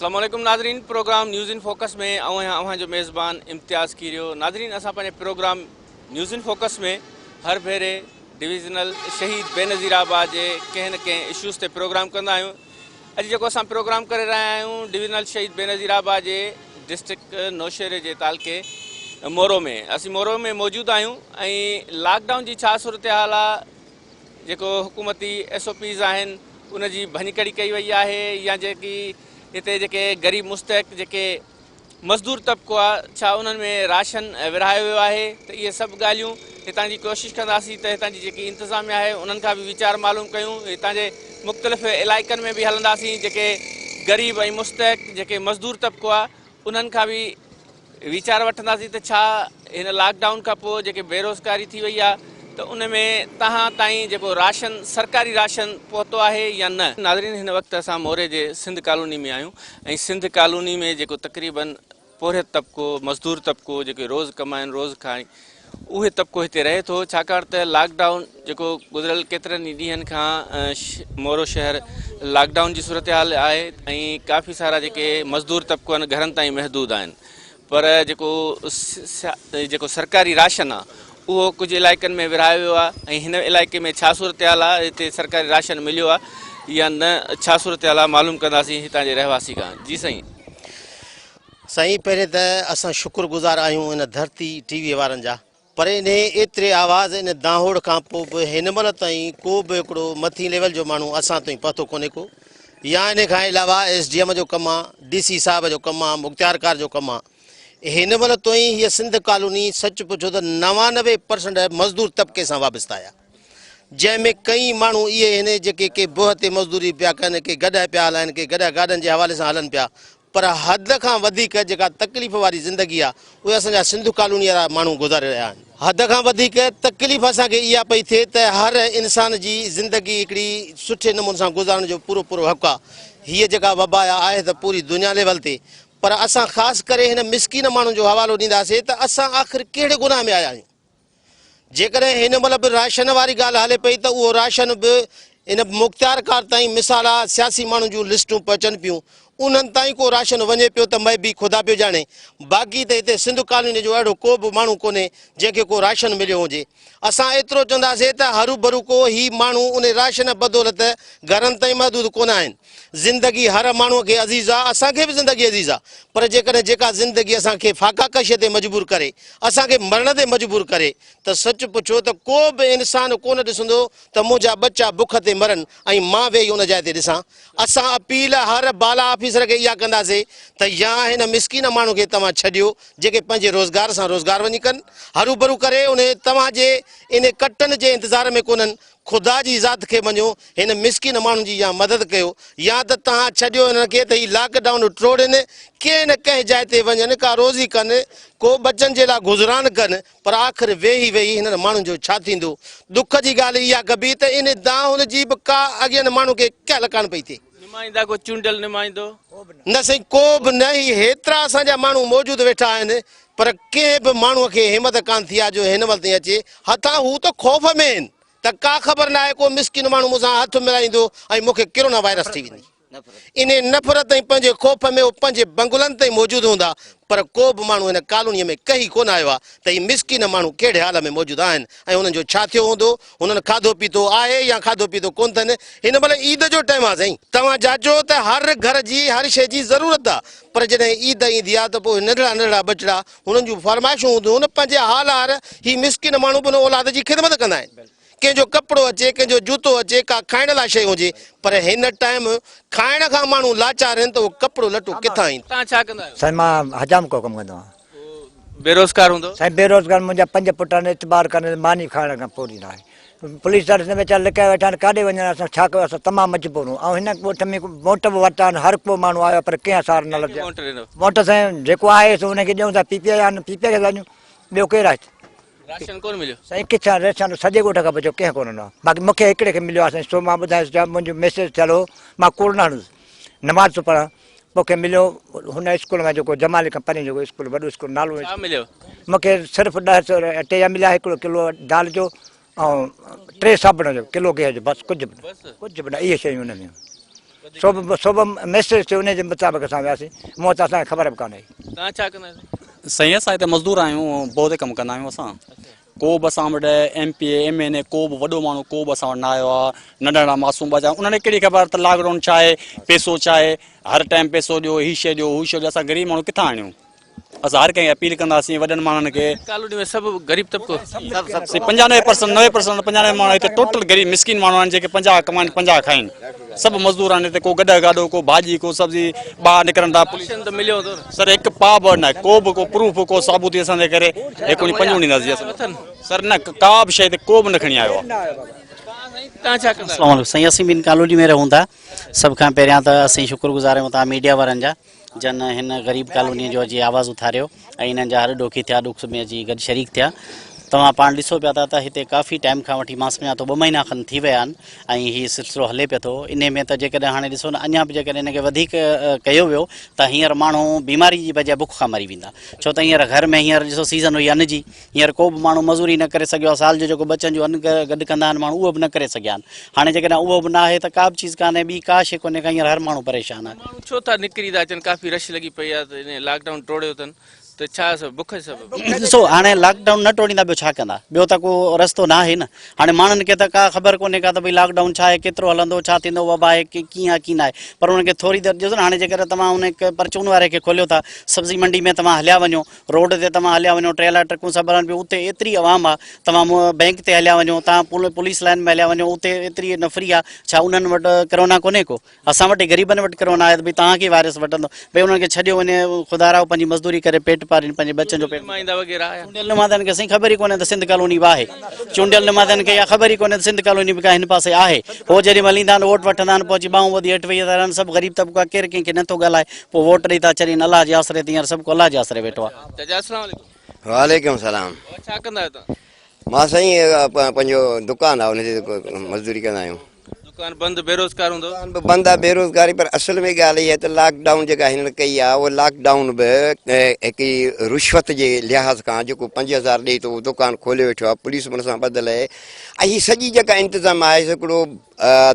अस्सलाम वालेकुम नाज़रीन, प्रोग्राम न्यूज़ इन फोकस में अवां जो मेज़बान इम्तियाज़ कीरियो। नाज़रीन, असां पंहिंजे प्रोग्राम न्यूज़ इन फोकस में हर भेरे डिविज़नल शहीद बेनज़ीराबाद जे कंहिं न कंहिं इशूज़ ते प्रोग्राम कंदा आहियूं। अॼु जेको असां प्रोग्राम करे रहिया आहियूं डिविज़नल शहीद बेनज़ीराबाद जे डिस्ट्रिक्ट नौशहरे जे तालुके मोरो में। असीं मोरो में मौजूदु आहियूं ऐं लॉकडाउन जी छा सूरत हाल आहे, जेको हुकूमती SOPs आहिनि उन जी भञकड़ी कई वई आहे, या जेकी हिते जेके ग़रीब मुस्तहिक जेके मज़दूर तबिको आहे छा उन्हनि में राशन विरहायो वियो आहे। त इहे सभु ॻाल्हियूं हितां जी कोशिशि कंदासीं त हितां जी जेकी इंतिज़ामिया आहे उन्हनि खां बि वीचार मालूम कयूं। हितां जे मुख़्तलिफ़ इलाइक़नि में बि हलंदासीं, जेके ग़रीब ऐं मुस्तहिक जेके मज़दूर तबिको आहे उन्हनि खां बि वीचार वठंदासीं त छा हिन लॉकडाउन खां पोइ जेके बेरोज़गारी थी वई आहे त उन में तव्हां ताईं जेको राशन सरकारी राशन पहुतो आहे या न। नाज़रीन, हिन वक़्तु असां मोरे जे सिंध कॉलोनी में आहियूं ऐं सिंध कॉलोनी में जेको तक़रीबन पोरे तबिको मज़दूर तबिको जेके रोज़ कमाइनि रोज़ खाइनि उहे तबिको हिते रहे थो, छाकाणि त लॉकडाउन जेको गुज़िरियल केतिरनि ई ॾींहंनि खां मोरो शहर लॉकडाउन जी सूरत हाल आहे ऐं काफ़ी सारा जेके मज़दूर तबिको आहिनि घरनि ताईं महदूद आहिनि। पर जेको सरकारी राशन आहे उहो कुझु इलाइक़नि में विरहायो वियो आहे ऐं हिन इलाइक़े में छा सूरत हाल आहे, हिते सरकारी राशन मिलियो आहे या न, छा सूरत हाल आहे मालूम कंदासीं हितां जे रहवासी खां। जी साईं। साईं, पहिरें त असां शुक्रगुज़ार आहियूं इन धरती TV वारनि जा, पर इन एतिरे आवाज़ इन दाहोड़ खां पोइ बि हिन महिल ताईं को बि हिकिड़ो मथीं लेवल जो माण्हू असां ताईं पहुतो कोन्हे को, या इन खां अलावा SDM जो कमु आहे, DC साहिब जो कमु आहे, मुख़्तियारकार जो कमु आहे। हिन महिल ताईं हीअ सिंध कॉलोनी सच पुछो त 99% मज़दूर तबिके सां वाबस्ता आया, जंहिंमें कई माण्हू इहे आहिनि जेके के बोह ते मज़दूरी पिया कनि, के गॾ पिया हलाइनि, के गॾ गाॾनि जे हवाले सां हलनि पिया। पर हद खां वधीक जेका तकलीफ़ वारी ज़िंदगी आहे उहे असांजा सिंध कॉलोनी वारा माण्हू गुज़ारे रहिया आहिनि। हद खां वधीक तकलीफ़ असांखे इहा पई थिए त हर इंसान जी ज़िंदगी हिकिड़ी सुठे नमूने सां गुज़ारण जो पूरो पूरो हक़ु आहे। हीअ जेका वबा आहे त पूरी दुनिया लेवल ते, पर असां ख़ासि करे हिन मिसकिन माण्हुनि जो हवालो ॾींदासीं त असां आख़िर कहिड़े गुनाह में आया आहियूं। जेकॾहिं हिन महिल बि राशन वारी ॻाल्हि हले पई त उहो राशन बि इन मुख़्तियारकार ताईं मिसाल आहे, सियासी माण्हुनि जूं लिस्टूं पहुचनि पियूं, उन्हनि ताईं को राशन वञे पियो त मैं बि ख़ुदा पियो ॼाणे। बाक़ी त हिते सिंध कॉलोनी जो अहिड़ो को बि माण्हू कोन्हे जंहिंखे को राशन मिलियो हुजे। असां एतिरो चवंदासीं त हरू भरू को ही माण्हू उन राशन बदौलत घरनि ताईं महदूद कोन आहिनि। ज़िंदगी हर माण्हूअ खे अज़ीज़ आहे, असांखे बि ज़िंदगी अज़ीज़ आहे, पर जेकॾहिं जेका ज़िंदगी असांखे फाका कशीअ ते मजबूर करे, असांखे मरण ते मजबूर करे, त सच पुछो त को बि इंसान कोन ॾिसंदो त मुंहिंजा बच्चा बुख ते मरनि ऐं मां वेही उन जाइ ते ॾिसां। असां अपील हर बाला ऑफिसर खे इहा कंदासीं त या हिन मिसकिन माण्हू खे तव्हां छॾियो जेके पंहिंजे रोज़गार सां रोज़गार वञी कनि, हरू भरू करे उन तव्हांजे इन कटनि जे इंतज़ार में कोन्हनि। ख़ुदा जी ज़ात खे मञो, हिन मिसकिन माण्हुनि जी या मदद कयो, या त तव्हां छॾियो हिननि खे त हीअ लॉकडाउन टोड़नि, कंहिं न कंहिं जाइ ते वञनि, का रोज़ी कनि, को बचनि जे लाइ गुज़रान कनि, पर आख़िर वेही वेही हिननि माण्हुनि जो छा थींदो। दुख जी ॻाल्हि इहा कबी त इन दाहुन जी बि का अॻियनि माण्हू खे क्या लकान पई थिए। नुमाइंदा को चूंडियल नुमाइंदो न साईं, को बि न। ही हेतिरा असांजा माण्हू मौजूदु वेठा आहिनि, पर कंहिं बि माण्हूअ खे हिमत कान थी आहे जो हिन महिल ताईं अचे। हथां हू त ख़ौफ़ में आहिनि त का ख़बर न आहे को मिसकिन माण्हू मूंसां हथ मिलाईंदो ऐं मूंखे कोरोना वायरस थी वेंदी। इन नफ़रत ऐं पंहिंजे ख़ौफ़ में उहो पंहिंजे बंगुलनि ताईं मौजूदु हूंदा, पर को बि माण्हू हिन कॉलोनीअ में कहीं कोन आयो आहे त हीअ मिसकिन माण्हू कहिड़े हाल में मौजूदु आहिनि ऐं उन्हनि जो छा थियो हूंदो, हुननि खाधो पीतो आहे या खाधो पीतो कोन अथनि। हिन महिल ईद जो टाइम आहे साईं, तव्हां जाचो त हर घर जी हर शइ जी ज़रूरत आहे, पर जॾहिं ईद ईंदी आहे त पोइ नंढड़ा नंढड़ा बचड़ा हुननि जूं फरमाइशूं हूंदियूं, हुन पंहिंजे हाल हार ही मिसकिन माण्हू बि औलाद जी ख़िदमत कंदा आहिनि। कंहिंजो कपिड़ो अचे, कंहिंजो जूतो अचे, का खाइण लाइ शइ हुजे, पर हिन टाइम खाइण खां माण्हू लाचार आहिनि त उहो कपिड़ो लटो किथां ईंदो। तव्हां छा कंदा आहियो? साईं, मां हजाम को कमु कंदो आहियां। बेरोज़गार हूंदो? साईं, बेरोज़गार मुंहिंजा 5 पुट आहिनि, इतबार कनि, मानी खाइण खां पोइ ॾींदा आहिनि। पुलिस वारे में वीचारा लिकाए वेठा आहिनि, काॾे वञनि, असां छा कयूं, असां तमामु मजबूर आहियूं। ऐं हिन ॻोठ में वोट बि वरिता आहिनि, हर को माण्हू आयो, पर कंहिं असार न लॻियो। वोट साईं जेको आहे सो हुनखे ॾियूं था, PPI आहिनि, PPI खे वञूं, ॿियो केरु आहे? राशन कोन मिलियो साईं, किथां राशन सॼे ॻोठ खां बचियो, कंहिं कोन ॾिनो। बाक़ी मूंखे हिकिड़े खे मिलियो आहे साईं, सो मां ॿुधायो, मुंहिंजो मैसेज थियल हो, मां कोरोना नमाज़ थो पढ़ां, मूंखे मिलियो हुन स्कूल में जेको जमाली खां परे जेको स्कूल वॾो स्कूल नालो मिलियो, मूंखे सिर्फ़ु 10 रुपया मिलिया, 1 किलो दाल जो ऐं 3 साबुण जो, किलो गेह जो, बसि कुझु बि न, इहे शयूं हुन में। सुबुह मैसेज थियो उन जे मुताबिक़ असां वियासीं मूं त असांखे ख़बर बि कान्हे। तव्हां छा कंदा आहियो? सही असां हिते मज़दूर आहियूं, बहुत कमु कंदा आहियूं असां। को बि असां वटि MP MNA को बि वॾो माण्हू को बि असां वटि न आयो आहे। नंढड़ा मासूम बचा उन्हनि कहिड़ी ख़बर त लॉकडाउन छा आहे, पैसो छा आहे, हर टाइम पैसो ॾियो, हीअ शइ ॾियो हू शइ ॾियो। असां ग़रीब माण्हू किथां आणियूं? असां हर कंहिंखे अपील कंदासीं वॾनि माण्हुनि खे। कॉलोनी में सभु गरीब तबिको 95% 90% 95 माण्हू हिते टोटल ग़रीब मिसकिन माण्हू आहिनि जेके 50 कमाइनि 50 खाइनि। सभु मज़दूर आहिनि हिते, को गॾु गाॾो को भाॼी को सब्जी ॿाहिरि निकिरनि था। पुलिस त मिलियो थो न। सर हिकु पा बि न आहे, को बि को प्रूफ को साबूती असांजे करे हिकु पंजो ॾींदासीं असां। सर न का बि शइ ते को बि न खणी आयो आहे। तव्हां छा कंदा आहियो? अस्सलाम वालेकुम साईं, असीं ॿिनि कॉलोनी में रहूं था। सभ खां पहिरियां त असीं शुक्रगुज़ार आहियूं तव्हां मीडिया वारनि जा जन हिन ग़रीब कॉलोनी जो अची आवाज़ उथारियो ऐं हिननि जा हर ॾोखी थिया, ॾुख में अची गॾु शरीक थिया। तव्हां पाण ॾिसो पिया था त हिते काफ़ी टाइम खां वठी मां सम्झां थो 2 महीना खनि थी विया आहिनि ऐं हीउ सिलसिलो हले पियो थो। इन में त जेकॾहिं हाणे ॾिसो न अञा बि जेकॾहिं हिनखे वधीक कयो वियो त हींअर माण्हू बीमारी जी बजाए बुख खां मरी वेंदा। छो त हींअर घर में हींअर ॾिसो सीज़न हुई अन्न जी, हींअर को बि माण्हू मज़ूरी न करे सघियो आहे। साल जो जेको बचनि जो अन्न गॾु कंदा आहिनि माण्हू उहो बि न करे सघिया आहिनि। हाणे जेकॾहिं उहो बि न आहे त का बि चीज़ कान्हे, ॿी का शइ कोन्हे का। हींअर हर माण्हू परेशान आहे। माण्हू छो था निकिरी था अचनि? काफ़ी रश लॻी पई आहे त इन लॉकडाउन टोड़ियो अथनि त छा बुख सबबु? ॾिसो हाणे लॉकडाउन न तोड़ींदा ॿियो छा कंदा? ॿियो त को रस्तो न आहे न। हाणे माण्हुनि खे त का ख़बर कोन्हे का त भई लॉकडाउन छा आहे, केतिरो हलंदो, छा थींदो, वबा आहे की कीअं आहे कीअं न आहे। पर उन्हनि खे थोरी देरि ॾिसो न। हाणे जेकर तव्हां उन परचून वारे खे खोलियो था, सब्ज़ी मंडी में तव्हां हलिया वञो, रोड ते तव्हां हलिया वञो, ट्रेलर ट्रकूं सभु हलनि पियूं, उते एतिरी आवाम आहे। तव्हां बैंक ते हलिया वञो, तव्हां पुलिस लाइन में हलिया वञो, उते एतिरी नफ़री आहे। छा उन्हनि वटि कोरोना कोन्हे को? असां वटि ग़रीबनि वटि कोरोना आहे त भई तव्हांखे वायरस वठंदो? भई उन्हनि खे छॾियो वञे, ख़ुदा राव पंहिंजी मज़दूरी करे पेट पारीनि, पंहिंजे बचनि जो पेट। नुमाइंदा वग़ैरह आया? चूंडियल नुमाइंदनि खे साईं ख़बर ई कोन्हे त सिंध कॉलोनी बि आहे। चूंडियल नुमाइंदनि खे इहा ख़बर ई कोन्हे त सिंध कॉलोनी बि का हिन पासे आहे। हो जॾहिं महिल ईंदा आहिनि वोट वठंदा आहिनि, पोइ बाहूं ॿधी हेठि वेही था रहनि। सभु ग़रीब तबिको आहे, केरु कंहिंखे नथो ॻाल्हाए, पोइ वोट ॾेई था छॾीनि अलाह जे आसरे ते। हींअर सभु को अलाह जे आसरे वेठो आहे। चाचा अस्सलाम वालेकुम। वालेकुम सलाम। छा कंदा आहियो तव्हां? मां साईं पंहिंजो दुकानु आहे, हुन ते मज़दूरी कंदा आहियूं। दुकान बंदि, बेरोज़गार हूंदो? दुकान बि बंदि आहे, बेरोज़गारी। पर असल में ॻाल्हि इहा आहे त लॉकडाउन जेका हिननि कई आहे, उहा लॉकडाउन बि हिकिड़ी रुश्वत जे लिहाज़ खां जेको 5000 ॾेई थो उहो दुकानु खोले वेठो आहे। पुलिस हुन सां ॿधल आहे ऐं हीअ सॼी जेका इंतिज़ाम आहे हिकिड़ो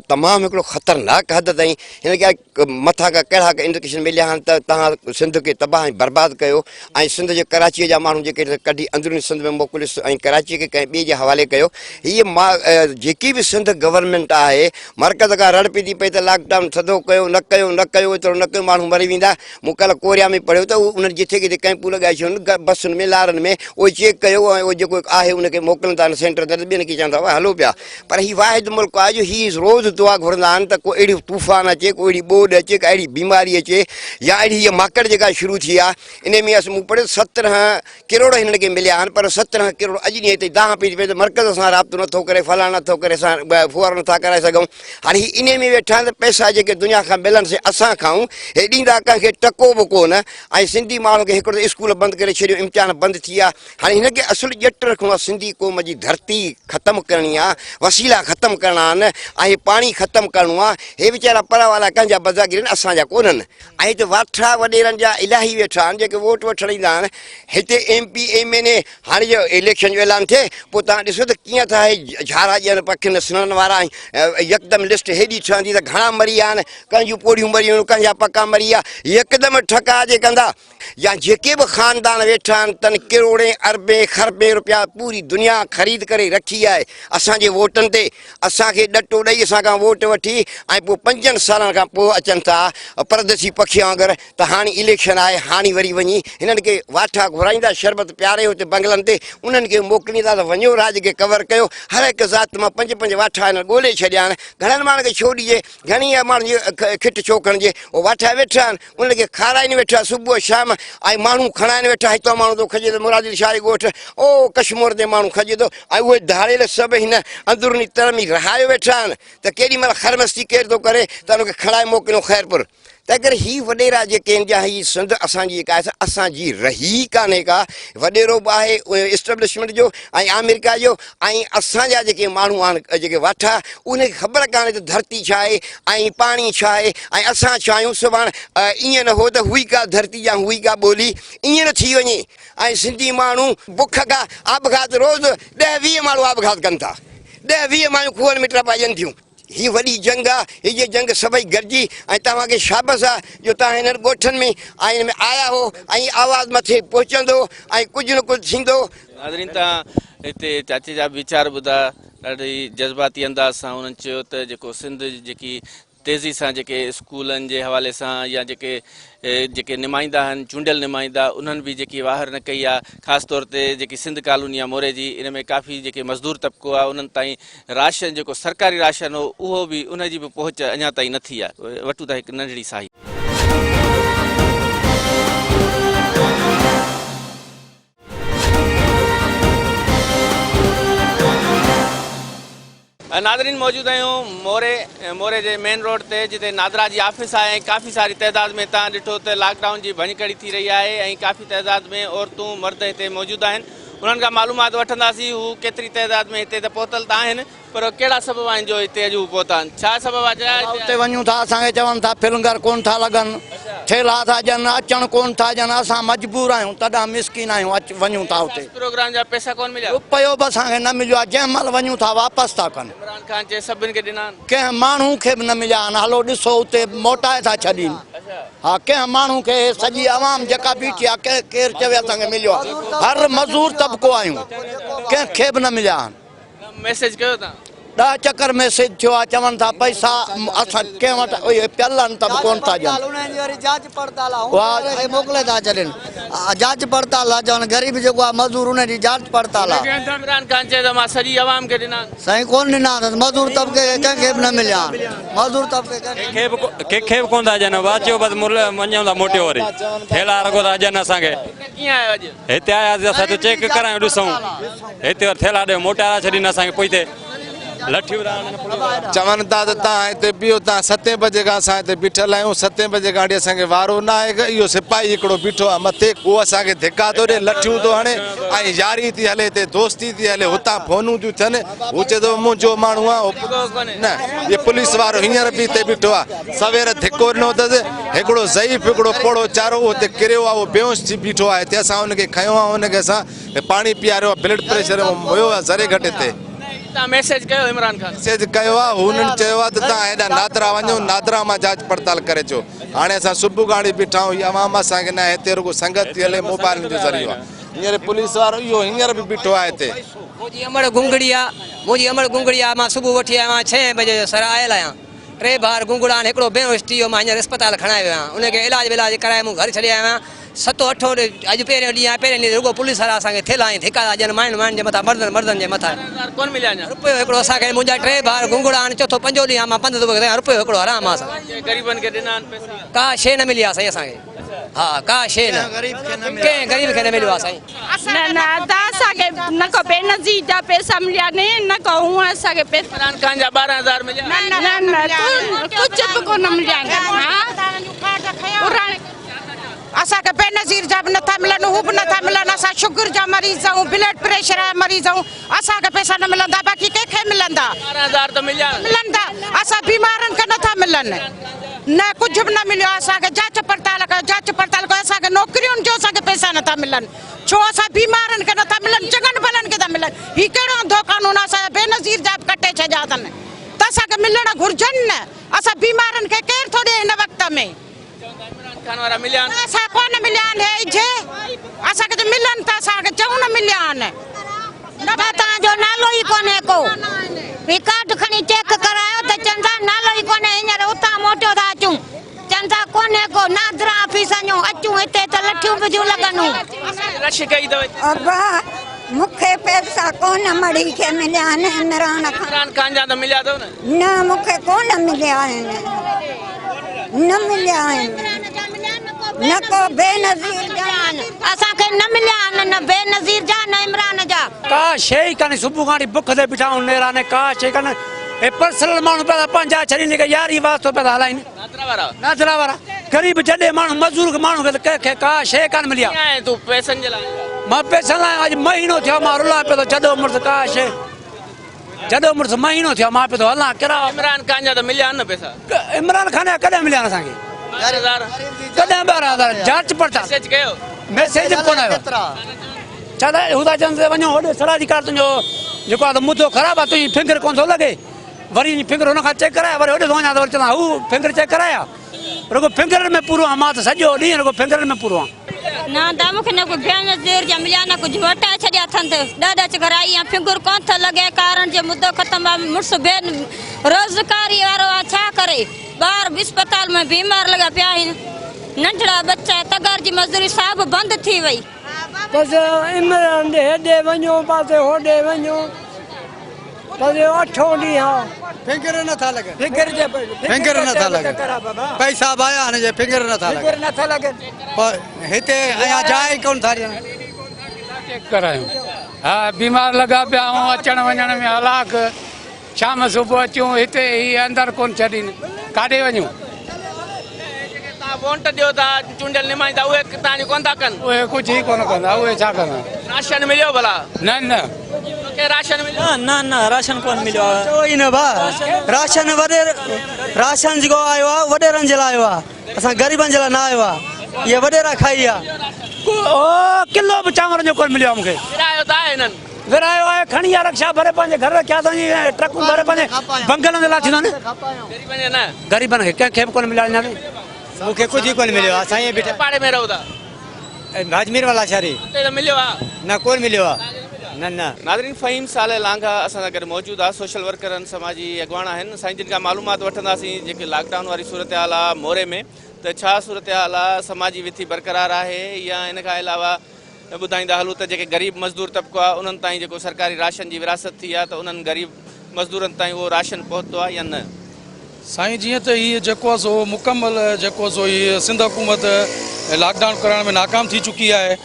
तमामु हिकिड़ो ख़तरनाक हद ताईं हिनखे मथां खां कहिड़ा इंडिकेशन मिलिया आहिनि त तव्हां सिंध खे तबाह ऐं बर्बादु कयो ऐं सिंध जे कराचीअ जा माण्हू जेके कढी अंदरूनी सिंध में मोकिलियोसि ऐं कराचीअ खे कंहिं ॿिए जे हवाले कयो। हीअ जेकी बि सिंध गवर्नमेंट आहे मर्कज़ खां रड़ पई थी पई त लॉकडाउन थधो कयो, न कयो न कयो, एतिरो न कयो, माण्हू मरी वेंदा। मूं कल्ह कोरिया में पढ़ियो त उन्हनि जिथे किथे कैंपूं लॻाए छॾियूं बसुनि में, लारनि में, उहो चेक कयो ऐं उहो जेको आहे उनखे मोकिलनि था सेंटर ते, ॿियनि खे चवनि था हलो पिया। पर हीउ वाहिद मुल्क आहे जो हीअ रोज़ दुआ घुरंदा आहिनि त को अहिड़ी तूफ़ान अचे, को अहिड़ी ॿोॾ अचे, का अहिड़ी बीमारी अचे या अहिड़ी हीअ माकड़ जेका शुरू थी आहे। इन में असां मूं पढ़ियो 17 करोड़ हिननि खे मिलिया आहिनि। पर 17 करोड़ अॼु ॾींहं ताईं दाह पई पए त मर्कज़ सां राब्तो नथो करे, फलाण नथो करे, असां फुआर नथा कराए सघूं। हाणे हीअ इन में वेठा आहिनि त पैसा जेके दुनिया खां मिलनि से असां खाऊं, हे ॾींदा कंहिंखे टको बि कोन। ऐं सिंधी माण्हू खे हिकिड़ो स्कूल बंदि करे छॾियो, इम्तिहान बंदि थी विया। हाणे हिनखे असुलु ॼट रखिणो आहे, सिंधी क़ौम जी धरती ख़तमु करणी आहे, वसीला ख़तमु करणा आहिनि ऐं पाणी ख़तमु करिणो आहे। हे वीचारा पर वारा कंहिंजा बज़ागिर आहिनि, असांजा कोन्हनि। ऐं हिते वाठा वॾेरनि जा इलाही वेठा आहिनि जेके वोट वठणु ईंदा आहिनि। हिते MP MNA हाणे जो इलेक्शन जो ऐलान थिए पोइ तव्हां ॾिसो त कीअं था झाड़ा ॾियनि पखियुनि सुणनि वारा। यकदमि लिस्ट हेॾी ठहंदी त घणा मरी विया आहिनि, कंहिंजूं पोड़ियूं मरी वियूं, कंहिंजा पका मरी विया। यकदमि ठका जे कंदा या जेके बि ख़ानदान वेठा आहिनि तन करोड़े अरबे खरबे रुपया पूरी दुनिया ख़रीद करे रखी आहे असांजे वोटनि ते। असांखे ॾटो ॾेई असां खां वोट वठी ऐं पोइ 5 सालनि खां पोइ अचनि था परदेसी पखी वांगुरु त हाणे इलेक्शन आहे, हाणे वरी वञी हिननि खे वाठा घुराईंदा, शरबत पियारे हुते बंगलनि ते, उन्हनि खे मोकिलींदा त वञो राज खे कवर कयो। हर हिकु ज़ात मां 5 वाठा हिन ॻोल्हे छॾिया आहिनि। घणनि माण्हुनि खे छो ॾिजे, घणी माण्हुनि जी खिट छो खणिजे। उहे वाठा वेठा आहिनि, उन्हनि खे खाराइनि वेठा सुबुह शाम ऐं माण्हू खणाइनि वेठा। हितां माण्हू थो खजे त मुरादिल शाह जो ॻोठु, ओ कश्मीर ते माण्हू खजे थो ऐं उहे धाड़ियल सभु हिन अंदरूनी तरमी रहायो वेठा आहिनि त केॾी महिल ख़रमस्ती केरु थो करे त हुनखे खणाए मोकिलियो ख़ैरपुर। तंहिं करे हीअ वॾेरा जेके आहिनि जा हीअ सिंध असांजी जेका आहे असांजी रही कान्हे का। वॾेरो बि आहे इस्टेब्लिशमेंट जो ऐं अमेरिका जो ऐं असांजा जेके माण्हू आहिनि जेके वाठा, उनखे ख़बर कान्हे त धरती छा आहे ऐं पाणी छा आहे ऐं असां छा आहियूं। सुभाणे ईअं न हो त हुई का धरती या हुई का ॿोली, ईअं न थी वञे। ऐं सिंधी माण्हू बुख खां आबघात रोज़ 10-20 माण्हू आबघात कनि था, 10-20 माण्हू खूहनि में टपाइजनि थियूं। ही वॾी जंग आहे हीअ जंग सभई गॾिजी ऐं तव्हांखे शाबस आहे जो तव्हां हिननि ॻोठनि में ऐं हिन में आया हो ऐं आवाज़ु मथे पहुचंदो ऐं कुझु न कुझु थींदो। नाज़रीन तव्हां हिते चाचे जा वीचार ॿुधा ॾाढी जज़्बाती अंदाज़ सां उन्हनि चयो त जेको सिंध जेकी तेज़ी सां जेके स्कूलनि जे हवाले सां या जेके नुमाइंदा आहिनि चूंडियल नुमाइंदा उन्हनि बि जेकी वाहर न कई आहे ख़ासि तौर ते जेकी सिंध कॉलोनी आहे मोरे जी इन में काफ़ी जेके मज़दूर तबिको आहे उन्हनि ताईं राशन जेको सरकारी राशन हो उहो बि उनजी बि पहुच अञा ताईं न थी आहे। वठूं था हिकु नंढड़ी साई। नाज़रीन मौजूद आहियूं मोरे जे मेन रोड ते जिते नादरा जी ऑफिस आहे ऐं काफ़ी सारी तइदाद में तव्हां ॾिठो त लॉकडाउन जी भञकड़ी थी रही आहे ऐं काफ़ी तइदाद में औरतूं मर्द हिते मौजूदु आहिनि। उन्हनि खां मालूमात वठंदासीं हू केतिरी तइदाद में हिते त पहुतल त आहिनि पर कहिड़ा सबब आहिनि जो हिते अॼु पहुता आहिनि छा सबब आहे? उते वञूं था असांखे चवनि था फिलंगर कोन था लॻनि ठेला था ॾियनि अचणु कोन था ॾियनि असां मजबूर आहियूं तॾहिं मिसकिन आहियूं वञूं था उते प्रोग्राम जा पैसा कोन मिलिया रुपयो बि असांखे न मिलियो आहे जंहिं महिल वञूं था वापसि था कनि। इमरान ख़ान चए सभिनि खे ॾिना आहिनि कंहिं माण्हू खे बि न मिलिया आहिनि हलो ॾिसो उते मोटाए था छॾीनि। हा कंहिं माण्हू खे सॼी आवाम जेका बीठी आहे केरु चवे असांखे मिलियो आहे हर मज़दूर तबिको आहियूं कंहिंखे बि न मिलिया आहिनि। मैसेज कयो तव्हां 10 चकर मैसेज थियो आहे चवनि था पैसा असां कंहिं वटि पियल आहिनि त बि कोन था ॾियनि मोकिले था छॾनि जांच पड़ताल आहे चवनि ग़रीब जेको आहे मज़दूर उनजी जांच पड़ताल आहे। इमरान ख़ान चए त मां सॼी आवाम खे ॾिना साईं कोन ॾिना अथसि मज़दूर तबिके कंहिंखे बि न मिलिया आहिनि मज़दूर तबिके कंहिंखे बि कोन था ॾियनि अचो बसि वञूं था मोटियो वरी थेला रखो था ॾियनि असांखे कीअं आयो अॼु हिते आयासीं असां त चेक करायूं ॾिसूं हिते वरी थेला ॾियो मोटाए छॾीनि असांखे पोइ लठियूं चवनि था त तव्हां हिते बीहो तव्हां 7 बजे खां असां हिते बीठल आहियूं 7 बजे खां वठी असांखे वारो न आहे इहो सिपाही हिकिड़ो बीठो आहे मथे उहो असांखे धिका थो ॾिए लठियूं थो हणे ऐं यारी थी हले हिते दोस्ती थी हले हुतां फोनूं थियूं थियनि हू चए थो मुंहिंजो माण्हू आहे न इहो पुलिस वारो हींअर बि हिते बीठो आहे सवेर धिको ॾिनो अथसि हिकिड़ो ज़ईफ़ हिकिड़ो पोड़ो चारो उहो हिते किरियो आहे उहो बेहोश थी बीठो आहे हिते असां हुनखे खयो आहे हुनखे असां पाणी पीआरियो आहे ब्लड प्रेशर हुयो आहे ज़रे घटि हिते मैसेज कयो इमरान ख़ान मैसेज कयो आहे हुननि चयो आहे त तव्हां हेॾा नादरा वञो नादरा मां जांच पड़ताल करे अचो हाणे असां सुबुह खां बीठा आहियूं इहा आवाम असांखे न हिते रुगो संगत थी हले मोबाइल जो ज़रियो आहे हींअर पुलिस वारो इहो हींअर बि बीठो आहे हिते मुंहिंजी अमड़ गुंगड़ी आहे मां सुबुह वठी आयो आहियां 6 बजे सर आयल आहियां 3 बार गुंगड़ा आहिनि हिकिड़ो बेहोश थी वियो मां हींअर अस्पताल खणाए वियो आहियां उनखे इलाज कराए मूं घर छॾे आयो आहियां 7-8 अॼु पहिरियों ॾींहुं आहे पहिरें ॾींहुं रुगो पुलिस वारा असांखे थेला ऐं धिका था ॾियनि माण्हुनि जे मथां मर्दनि जे मथां कोन मिलिया अञा रुपयो हिकिड़ो असांखे मुंहिंजा 3 बार गुंगड़ा आहिनि चौथो 5 ॾींहुं आहे मां 15 दफ़ो रुपयो हिकिड़ो आराम आहे असां ग़रीबनि खे ॾिना आहिनि पैसा का शइ न मिली आहे साईं असांखे हा का शइ न कंहिं ग़रीब खे न मिलियो आहे साईं न त असांखे न को बेनज़ीर जा पैसा मिलिया न को हूअं असांखे पैसा इमरान ख़ान जा 12,000 मिलिया न कुझु बि कोन मिलिया असांखे बेनज़ीर जा बि नथा मिलनि हू बि नथा मिलनि असां शुगर जा मरीज़ आहियूं ब्लड प्रेशर जा मरीज़ आहियूं असांखे पैसा न मिलंदा बाक़ी कंहिंखे मिलंदा 12,000 त मिलिया मिलंदा असां बीमारनि खे नथा मिलनि न कुझु बि न मिलियो असांखे जांच पड़ताल कयो असांखे नौकिरियुनि जो असांखे पैसा नथा मिलनि छो असां बीमारनि खे नथा मिलनि चङनि भलनि खे था मिलनि हीउ कहिड़ो अंधो कानून असांजा बेनज़ीर जा बि कटे छॾिया अथनि त असांखे मिलण घुरिजनि न असां बीमारनि खे केरु थो ॾिए हिन वक़्त में असां कोन मिलिया आहिनि असांखे त मिलनि था असांखे चऊं न मिलिया आहिनि तव्हांजो नालो ई कोन्हे को रिकार्ड खणी चेक करायो त चवनि था नालो ई कोन्हे हींअर उतां मोटियो था अचूं चवनि था कोन्हे को नादरा ऑफिसनि जूं अचूं हिते त लठियूं बिजूं लॻनि मूंखे पैसा कोन मड़ी खे मिलिया आहिनि इमरान ख़ान जा त मिलिया अथव न मूंखे कोन मिलिया आहिनि न मिलिया आहिनि न को बेनज़ीर जा असांखे न मिलिया आहिनि न बेनज़ीर जा न इमरान जा का शइ कान्हे सुबुह खां वठी बुख ते बीठा आहियूं नेराने का शइ कान्हे हे पर्सनल माण्हू पिया पंहिंजा छॾींदे यारी वास्तो पिया हलाइनि नादरा वारा ग़रीब जॾहिं माण्हू मज़दूर माण्हू खे त कंहिंखे का शइ कान मिली आहे तूं पैसनि जे लाइ मां पैसनि लाइ अॼु महीनो थियो मां रुला पियो थो जॾो मुड़ुसु का शइ जॾो मुड़ुसु महीनो थियो मां पियो थो हलां किरायो इमरान ख़ान जा त मिलिया आहिनि न पैसा इमरान ख़ान जा कॾहिं मिलिया आहिनि असांखे कॾहिं 12,000 जांच पड़ताल मैसेज कोन आयो छा था हू था चवनि वञो होॾे सराजी कार तुंहिंजो जेको आहे त मुदो ख़राबु आहे तुंहिंजी फिंगर कोन थो लॻे वरी फिंगर हुन खां चेक कराया वरी होॾे थो वञा त वरी चवंदा हू फिंगर चेक कराया रुगो फिंगर में पूरो आहे मां त सॼो ॾींहुं रुगो फिंगर में पूरो आहे ना त मूंखे न कोई भेण देर जा मिलिया न कुझु वटाए छॾिया अथनि त ॾाढा चकर आई आहे फिंगर कोन थो लॻे कारण जो मुद्दो ख़तमु आहे मुड़ुसु भेण रोज़गारी वारो आहे छा करे ॿार अस्पताल में बीमार लॻा पिया आहिनि नंढड़ा बच्चा तगार जी मज़दूरी सभु बंदि थी वई बसि इमरान ॾे हेॾे वञो पासे होॾे वञो बसि 8 ॾींहं फिंगर नथा लॻनि फिंगर नथा लॻनि पैसा आया हिन जे फिंगर नथा लॻनि नथा लॻनि पर हिते अञा जाइ कोन था ॾियनि चेक करायूं हा बीमार लॻा पिया ऐं अचण वञण में हलाक शाम सुबुह अचूं हिते ही अंदरि कोन छॾीनि काॾे वञूं तव्हां वोट ॾियो था चूंडियल नुमाइंदा उहे तव्हांजी कोन था कनि उहे कुझु ई कोन कंदा उहे छा कंदा राशन मिलियो भला न के राशन मिलियो न राशन कोन मिलियो आहे न भाउ राशन राशन जेको आयो आहे वॾेरनि जे लाइ आयो आहे असां ग़रीबनि जे लाइ न आयो आहे इहे वॾेरा खाई आहे किलो बि चांवर जो कोन मिलियो आहे मूंखे विरायो त आहे हिननि विरायो आहे खणी आहे रक्षा भरे पंहिंजे घर रखिया अथनि ट्रकूं भरे पंहिंजे बंगलनि जे लाइ थींदा न ग़रीबनि न ग़रीबनि खे कंहिंखे बि कोन मिलिया हिन में मूंखे कुझु ई कोन मिलियो आहे साईं बीठा पाड़े में रहो था अजमेर वाला शहरी हुते त मिलियो आहे न कोन मिलियो आहे न नादरीन फ़हीम साले लांघा असां सां गॾु मौजूदु आहे सोशल वर्करनि समाजी अॻवान आहिनि साईं जिन खां मालूमात वठंदासीं जेके लॉकडाउन वारी सूरत हाल आहे मोरे में त छा सूरत हाल आहे समाजी विथी बरक़रार आहे या इन खां अलावा ॿुधाईंदा हलूं त जेके ग़रीब मज़दूर तबिको आहे उन्हनि ताईं जेको सरकारी राशन जी विरासत थी आहे त उन्हनि ग़रीब मज़दूरनि ताईं उहो राशन पहुतो आहे या न साईं जीअं त हीअ जेको आहे सो मुकमल जेको सो हीअ सिंध हुकूमत लॉकडाउन करण में नाकाम थी चुकी आहे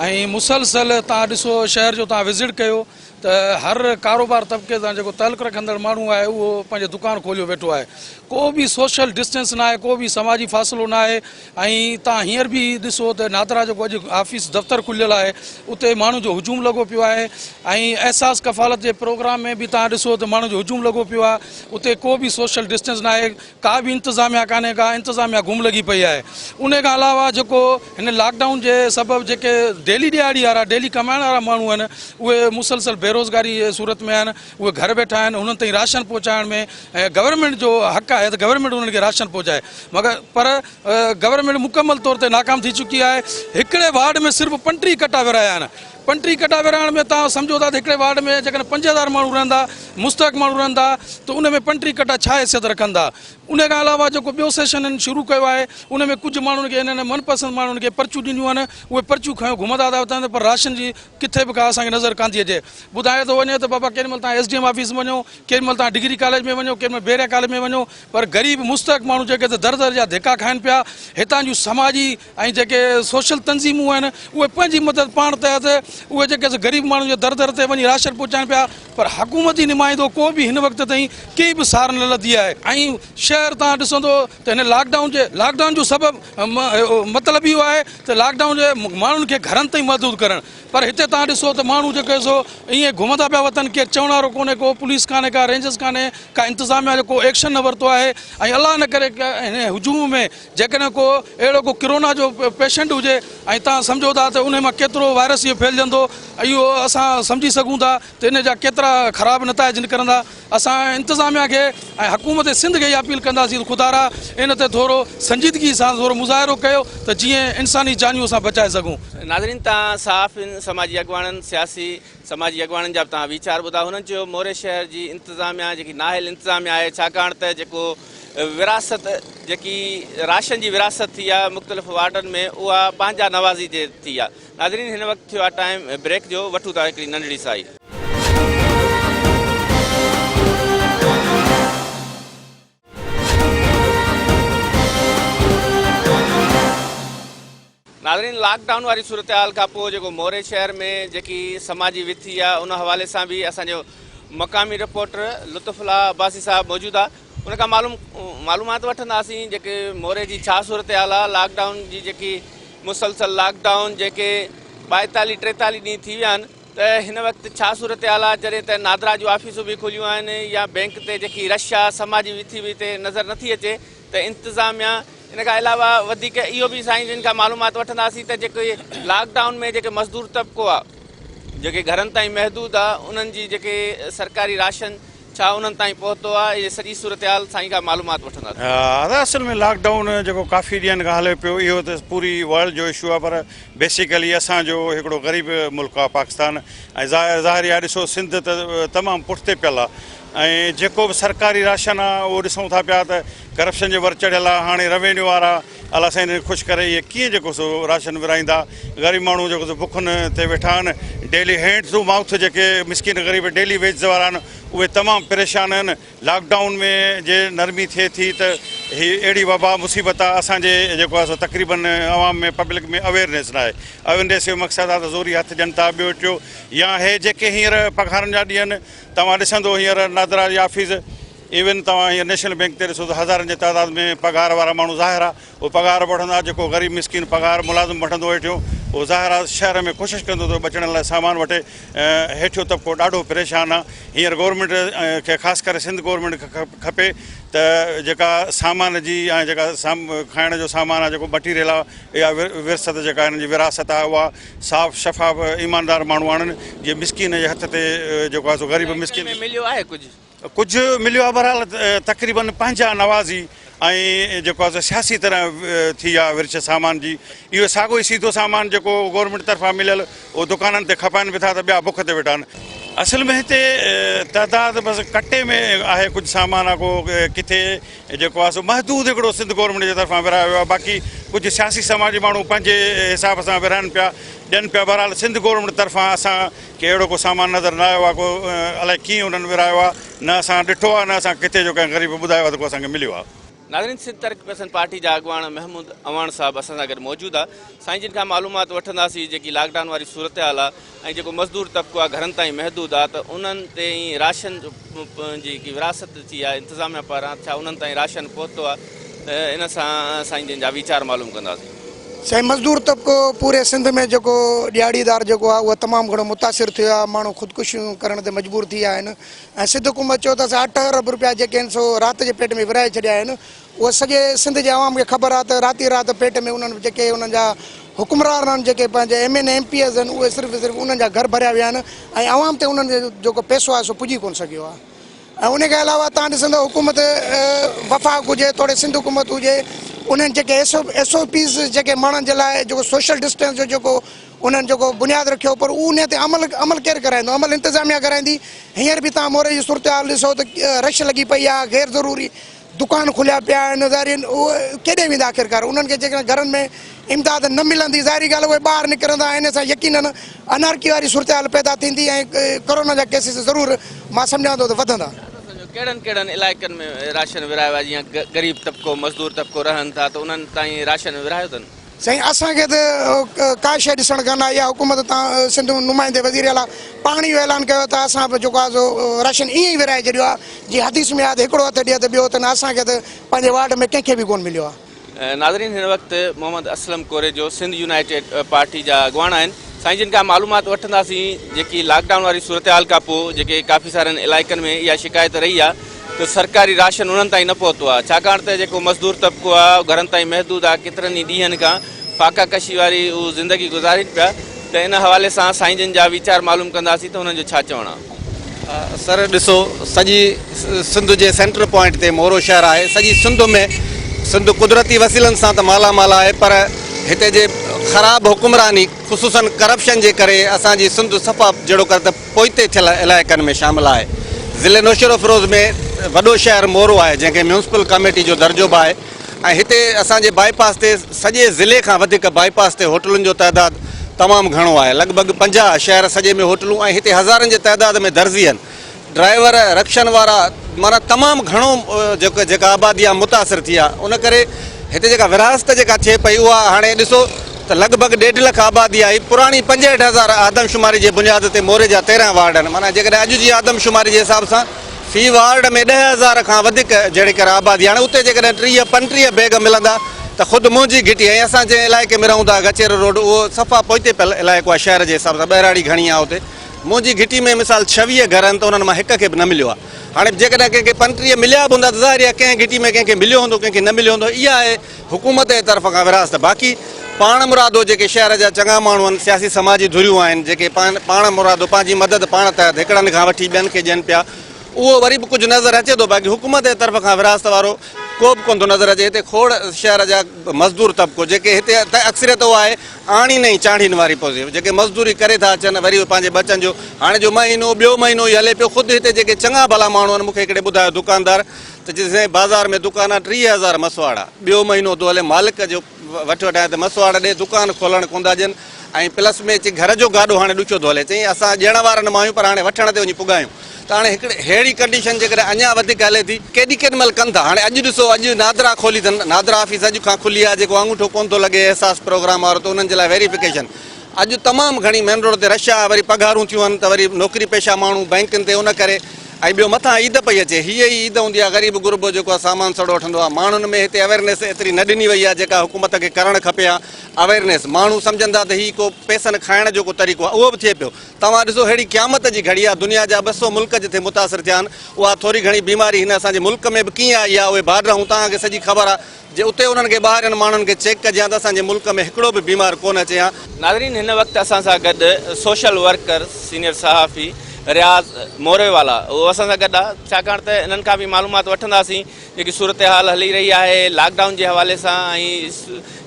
ऐं मुसलसल तव्हां ॾिसो शहर जो तव्हां विज़िट कयो त हर कारोबार तबिके सां जेको तल्क रखंदड़ माण्हू आहे उहो पंहिंजो दुकान खोलियो वेठो आहे को बि सोशल डिस्टेंस न आहे को बि समाजी फ़ासिलो न आहे ऐं तव्हां हींअर बि ॾिसो त नादरा जेको अॼु ऑफिस दफ़्तरु खुलियल आहे उते माण्हू जो हुजूम लॻो पियो आहे ऐं एहसास कफ़ालत जे प्रोग्राम में बि तव्हां ॾिसो त माण्हू जो हुजूम लॻो पियो आहे उते को बि सोशल डिस्टेंस न आहे का बि इंतिज़ामिया कान्हे का इंतिज़ामिया गुम लॻी पई आहे उन खां अलावा जेको हिन लॉकडाउन जे सबबु जेके डेली ॾियारी वारा डेली कमाइण वारा माण्हू आहिनि उहे मुसलसल बेरोज़गारी सूरत में आहिनि उहे घर वेठा आहिनि उन्हनि ताईं राशन पहुचाइण में ऐं गवर्नमेंट जो हक़ आहे त गवर्नमेंट उन्हनि खे राशन पहुचाए मगर पर गवर्नमेंट मुकमल तौर ते नाकाम थी चुकी आहे हिकिड़े वार्ड में सिर्फ़ु 35 कटा विराया आहिनि 35 कटा विराइण में तव्हां सम्झो था त हिकिड़े वार्ड में जेकॾहिं 5000 माण्हू रहंदा मुस्तक़ माण्हू रहंदा त उन में 35 कटा छा हैसियत रखंदा उन खां अलावा जेको ॿियो सेशन हिन शुरू कयो आहे उन में कुझु माण्हुनि खे हिननि मनपसंदि माण्हुनि खे पर्चियूं ॾिनियूं आहिनि उहे पर्चियूं खयो घुमंदा था वठनि पर राशन जी किथे बि का असांखे नज़र कान थी अचे ॿुधाए थो वञे त बाबा केॾीमहिल तव्हां SDM ऑफिस वञो केॾीमहिल तव्हां डिग्री कॉलेज में वञो केॾीमहिल बेरिया कॉलेज में वञो पर ग़रीब मुस्तक़ माण्हू जेके त दर दर जा धिका खाइनि पिया हितां जूं समाजी ऐं जेके सोशल तंज़ीमूं आहिनि उहे पंहिंजी मदद पाण तहत उहे जेके ग़रीब माण्हू जे दर दर ते वञी राशन पहुचाइनि पिया पर हुकूमती नुमाइंदो को बि हिन वक़्त ताईं कंहिं बि सार न लधी आहे ऐं शहर तव्हां ॾिसंदो त हिन लॉकडाउन जो सबबु मतिलबु इहो आहे त लॉकडाउन जे माण्हुनि खे घरनि ताईं महदूद करणु पर हिते तव्हां ॾिसो त माण्हू जेके सो ईअं घुमंदा पिया वतन केरु चवण वारो कोन्हे को पुलिस कान्हे का रेंजर्स कान्हे का इंतिज़ामिया जो को एक्शन न वरितो आहे ऐं अलाह न करे हिन हुजूम में जेकॾहिं को अहिड़ो को कोरोना जो पेशेंट हुजे ऐं तव्हां सम्झो था त उन मां केतिरो वायरस इहो फैलिजंदो इहो असां सम्झी सघूं था त इन जा केतिरा ख़राबु नताइज निकिरंदा असां इंतिज़ामिया खे ऐं हुकूमत सिंध खे इहा अपील कंदासीं त ख़ुदारा इन ते थोरो संजीदगी सां थोरो मुज़ाहिरो कयो त जीअं इंसानी जानियूं असां बचाए सघूं नाज़रीन तव्हां साफ़ समाजी अॻवाननि सियासी समाजी अॻवाननि जा तव्हां वीचार ॿुधा हुननि चयो मोरे शहर जी इंतिज़ामिया जेकी नाहिल इंतिज़ामिया आहे छाकाणि त जेको विरासत जेकी राशन जी विरासत थी आहे मुख़्तलिफ़ वार्डनि में उहा पंहिंजा नवाज़ी जे थी आहे नाज़रीन हिन वक़्तु थियो आहे टाइम ब्रेक जो वठूं था हिकिड़ी नंढड़ी साई नाज़रीन लॉकडाउन वारी सूरत हाल खां पोइ जेको मोरे शहर में जेकी समाजी विथी आहे उन हवाले सां बि असांजो मक़ामी रिपोर्टर लुत्फ़ुल्ला अब्बासी साहब मौजूदु आहे उन खां मालूमात वठंदासीं जेके मोरे जी छा सूरत हाल आहे लॉकडाउन जी जेकी मुसलसल लॉकडाउन जेके 42-43 ॾींहं थी विया आहिनि त हिन वक़्तु छा सूरत हाल आहे जॾहिं त नादरा जूं ऑफिसूं बि खुलियूं आहिनि या बैंक ते जेकी रश आहे समाजी विथी बि हिते नज़र नथी अचे त इंतिज़ामिया इन खां अलावा वधीक इहो बि साईं जिन खां मालूमात वठंदासीं त जेके लॉकडाउन में जेके मज़दूर तबिको आहे जेके घरनि ताईं महदूद आहे उन्हनि जी जेके सरकारी राशन छा उन्हनि ताईं पहुतो आहे इहे सॼी सूरत हाल साईं खां मालूमात वठंदासीं। असल में लॉकडाउन जेको काफ़ी ॾींहंनि खां हले पियो इहो त पूरी वर्ल्ड जो इशू आहे, पर बेसिकली असांजो हिकिड़ो ग़रीब मुल्क आहे पाकिस्तान, ऐं ज़ाहिर आहे ॾिसो सिंध त तमामु पुठिते पियल आहे, ऐं जेको बि सरकारी राशन आहे उहो ॾिसूं था पिया त करप्शन जे वर चढ़ियल आहे। हाणे रेवेन्यू वारा अलाह साईं ख़ुशि करे इहे कीअं जेको सो राशन विराईंदा, ग़रीब माण्हू जेको सो बुखनि ते वेठा आहिनि, डेली हैंड टू माउथ जेके मिसकिन ग़रीब डेली वेज वारा आहिनि उहे तमामु परेशान आहिनि। लॉकडाउन में जे नरमी थिए थी त हीअ अहिड़ी वबा मुसीबत आहे असांजे जेको आहे सो तक़रीबन आवाम में पब्लिक में अवेयरनेस न आहे। अवेयरनेस जो मक़सदु आहे त ज़ोरी हथु ॾियनि था, ॿियो टियों या हे जेके हींअर पघारनि जा ॾींहं आहिनि, तव्हां ॾिसंदो हींअर नादरा जी ऑफिस इवन तव्हां हींअर नेशनल बैंक ते ॾिसो त हज़ारनि जे तादाद में पघार वारा माण्हू ज़ाहिर आहे उहो पघार वठंदा, जेको ग़रीब मिसकिन पघार मुलाज़िम वठंदो हेठियों उहो ज़ाहिर आहे शहर में कोशिशि कंदो त बचण लाइ सामान वठे। हेठियों तबिको ॾाढो परेशान आहे। हींअर गवर्नमेंट खे ख़ासि करे सिंध गवर्नमेंट खे खपे त जेका सामान जी ऐं जेका खाइण जो सामान आहे, जेको मटीरियल आहे, इहा विरसत जेका हिन जी विरासत आहे उहा साफ़ शफ़ाफ़ ईमानदार माण्हू आणनि, जीअं मिसकिन जे हथ ते जेको आहे सो ग़रीब मिसकिन मिलियो आहे कुझु मिलियो आहे। बहरहाल तक़रीबन पंहिंजा नवाज़ी ऐं जेको आहे सियासी तरह थी आहे विरछ सामान जी, इहो साॻियो ई सीधो सामान जेको गवर्नमेंट तरफ़ां मिलियल उहो दुकाननि ते खपाइनि बि था त ॿिया बुख ते वेठा आहिनि। असल में हिते तइदाद बसि कटे में आहे, कुझु सामान आहे को किथे जेको आहे सो महदूद हिकिड़ो सिंध गवर्नमेंट जे तरफ़ां विरायो वियो आहे, बाक़ी कुझु सियासी समाजी माण्हू पंहिंजे हिसाब सां विराइनि पिया ॾियनि पिया। बहरहाल सिंध गवर्नमेंट तरफ़ां असांखे अहिड़ो को सामान नज़र न आयो आहे, को अलाए कीअं उन्हनि विरायो आहे, न असां ॾिठो आहे, न असां किथे जो कंहिं ग़रीब ॿुधायो आहे त को असांखे मिलियो आहे। नाज़रीन, सिंध तहरीक पसंद पार्टी जा अॻवान महमूद अवान साहब असां सां गॾु मौजूदु आहे। साईं जिन खां मालूमात वठंदासीं जेकी लॉकडाउन वारी सूरत हाल आहे ऐं जेको मज़दूर तबिको आहे घरनि ताईं महदूद आहे, त उन्हनि ते ई राशन जी विरासत थी आहे इंतिज़ामिया पारां, छा उन्हनि ताईं राशन पहुतो आहे, त इन सां साईं जिन जा वीचार मालूम कंदासीं। साईं मज़दूर तबिको पूरे सिंध में जेको ॾियारीदार जेको आहे उहो तमामु घणो मुतासिर थियो आहे, माण्हू ख़ुदकुशियूं करण ते मजबूर थी विया आहिनि, ऐं सिंध हुकूमत चयो त असां 8 अरब रुपया जेके आहिनि सो राति जे पेट में विराए छॾिया आहिनि। उहा सॼे सिंध जे आवाम खे ख़बर आहे त राति पेट में उन्हनि जेके उन्हनि जा हुकुमरान आहिनि, जेके पंहिंजे MN MPs आहिनि, उहे सिर्फ़ु उन्हनि जा घर भरिया विया आहिनि ऐं आवाम ते उन्हनि जो जेको पैसो आहे सो पुॼी कोन सघियो आहे। ऐं उनखे अलावा तव्हां ॾिसंदो हुकूमत वफ़ाक़ हुजे, थोरे सिंध हुकूमत हुजे, उन्हनि जेके SOPs जेके माण्हुनि जे लाइ जेको सोशल डिस्टेंस जो जेको उन्हनि जेको बुनियादु रखियो, पर उन ते अमल केरु कराईंदो? अमल इंतिज़ामिया कराईंदी। हींअर बि तव्हां मोरे जी सूरत हाल ॾिसो त रश लॻी पई आहे, गैर ज़रूरी दुकान खुलिया पिया आहिनि, ज़ाहिर उहे केॾे वेंदा आख़िरकार? उन्हनि खे जेकॾहिं घरनि में इमदाद न मिलंदी, ज़ाहिरी ॻाल्हि उहे ॿाहिरि निकिरंदा, इन सां यकीनन अनारकी वारी सूरत हाल पैदा थींदी ऐं कोरोना जा केसिस ज़रूरु मां सम्झां थो त वधंदा। कहिड़नि इलाइक़नि में राशन विरायो आहे? जीअं ग़रीब तबिको मज़दूर तबिको रहनि था, त उन्हनि ताईं राशन विरायो अथनि? साईं असांखे त का शइ ॾिसणु कान आई आहे। हुकूमत तव्हां सिंध नुमाइंदे वज़ीर आला पाण इहो ऐलान कयो त असां बि जेको आहे सो राशन ईअं ई विराए छॾियो आहे, जीअं हदीस में आहे त हिकिड़ो हथु ॾिए त ॿियो हथु न। असांखे त पंहिंजे वार्ड में कंहिंखे बि कोन मिलियो आहे। नाज़रीन, हिन वक़्तु मोहम्मद असलम कोरे जो सिंध यूनाइटेड पार्टी जा अॻवान आहिनि। साईं जिन खां मालूमात वठंदासीं जेकी लॉकडाउन वारी सूरत हाल खां पोइ जेके काफ़ी सारनि इलाइक़नि में इहा शिकायत रही आहे त सरकारी राशन उन्हनि ताईं न पहुतो आहे, छाकाणि त जेको मज़दूर तबिको आहे घरनि ताईं महदूद आहे, केतिरनि ई ॾींहंनि खां फाका कशी वारी उहे ज़िंदगी गुज़ारीनि पिया। त इन हवाले सां साईं जिन जा वीचार मालूम कंदासीं त उन्हनि जो छा चवणु आहे। सर ॾिसो, सॼी सिंध जे सेंटर पॉइंट ते मोरो शहर आहे। सॼी सिंध में सिंध कुदरती वसीलनि सां त मालामाल आहे, पर हिते जे ख़राबु हुकुमरानी ख़ुसूसन करप्शन जे करे असांजी सिंध सफ़ा जहिड़ो कर त पोइते थियल इलाइक़नि में शामिलु आहे। ज़िले नौशेरो फिरोज़ में वॾो शहर मोरो आहे, जंहिंखे म्यूनिसिपल कमेटी जो दर्जो बि आहे, ऐं हिते असांजे बाईपास ते सॼे ज़िले खां वधीक बाईपास ते होटलुनि जो तइदादु तमामु घणो आहे। लॻभॻि 50 शहर सॼे में होटलूं, ऐं हिते हज़ारनि जे तइदाद में दर्ज़ी आहिनि। ड्राइवर रक्शन वारा माना तमामु घणो जेका आबादी आहे मुतासिर थी आहे। उन करे हिते जेका विरासत जेका थिए पई उहा हाणे ॾिसो त लॻभॻि 1.5 लख आबादी आई। पुराणी 65,000 आदमशुमारी जे बुनियाद ते मोरे जा 13 वार्ड आहिनि। माना जेकॾहिं अॼु जी आदमशुमारी जे हिसाब सां फी वार्ड में 10,000 खां वधीक जहिड़ी करे आबादी। हाणे उते जेकॾहिं 30-35 बैग मिलंदा त ख़ुदि मुंहिंजी घिटी, ऐं असां जंहिं इलाइक़े में रहूं था गचेरो रोड, उहो सफ़ा पोइते पियल इलाइक़ो आहे शहर जे हिसाब सां, ॿहिराड़ी घणी आहे उते। मुंहिंजी घिटी में मिसाल 26 घर आहिनि, त उन्हनि मां हिक खे बि न मिलियो आहे। हाणे जेकॾहिं कंहिंखे 35 मिलिया बि हूंदा त ज़ाहिर आहे कंहिं घिटी में कंहिंखे मिलियो हूंदो, कंहिंखे न मिलियो हूंदो। इहा आहे हुकूमत जे तरफ़ खां विरासत। बाक़ी पाण मुरादो जेके शहर जा चङा माण्हू आहिनि, सियासी समाजी धुरियूं आहिनि, जेके पाण मुरादो पंहिंजी मदद पाण तहत हिकिड़नि खां वठी ॿियनि खे ॾियनि पिया, उहो वरी बि कुझु नज़र अचे थो, बाक़ी हुकूमत जे तरफ़ खां विरासत वारो को बि कोन थो नज़र अचे। हिते खोड़ शहर जा मज़दूर तबिको जेके हिते अक्सरियत उहा आहे आणी नहीं चाढ़ीनि वारी पोज़िशन, जेके मज़दूरी करे था अचनि वरी पंहिंजे बचनि जो हाणे जो महीनो ॿियो महीनो ई हले पियो। ख़ुदि हिते जेके चङा भला माण्हू आहिनि, मूंखे हिकिड़े ॿुधायो दुकानदार त जिते बाज़ार में दुकान आहे 30,000 मसवाड़ा, ॿियो महीनो थो हले, मालिक जो वठि वठाए त मसवाड़ा ॾे, दुकान खोलण कोन था ॾियनि, ऐं प्लस में अची घर जो गाॾो हाणे ॾुखियो थो हले। चई असां ॾियण वारा न मायूं पर हाणे वठण ते वञी पुगायूं। त हाणे हिकिड़े अहिड़ी कंडीशन जेकॾहिं अञा वधीक हले थी, केॾी महिल कनि था। हाणे अॼु ॾिसो, अॼु नादरा खोली अथनि, नादरा ऑफिस अॼु खां खुली आहे, जेको अंगूठो कोन थो लॻे एहसास प्रोग्राम वारो, त उन्हनि जे लाइ वेरिफिकेशन अॼु तमामु घणी मेन रोड ते रश आहे, वरी पघारूं थियूं आहिनि त वरी नौकिरी पेशा माण्हू बैंकुनि ते उन करे, ऐं ॿियो मथां ईद पई अचे, हीअ ई ईद हूंदी आहे ग़रीब गुरबो जेको आहे सामान सड़ो वठंदो आहे। माण्हुनि में हिते अवेयरनेस एतिरी न ॾिनी वई आहे जेका हुकूमत खे करणु खपे आहे। अवेयरनेस माण्हू सम्झंदा त हीउ को पैसनि खाइण जो को तरीक़ो आहे, उहो बि थिए पियो। तव्हां ॾिसो अहिड़ी क़यामत जी घड़ी आहे, दुनिया जा 200 मुल्क जिथे मुतासिर थिया आहिनि, उहा थोरी घणी बीमारी हिन असांजे मुल्क में बि कीअं आई आहे, उहे बारहूं तव्हांखे सॼी ख़बर आहे। जे उते उन्हनि खे ॿाहिरनि माण्हुनि खे चेक कजे हा त असांजे मुल्क में हिकिड़ो बि बीमार कोन अचे हा। नाज़रीन, हिन वक़्तु असां सां गॾु सोशल वर्कर सीनियर सहाफ़ी रियाज़ मोरेवाला उहो असां सां गॾु आहे, छाकाणि त इन्हनि खां बि मालूमात वठंदासीं जेकी सूरत हाल हली रही आहे लॉकडाउन जे हवाले सां ऐं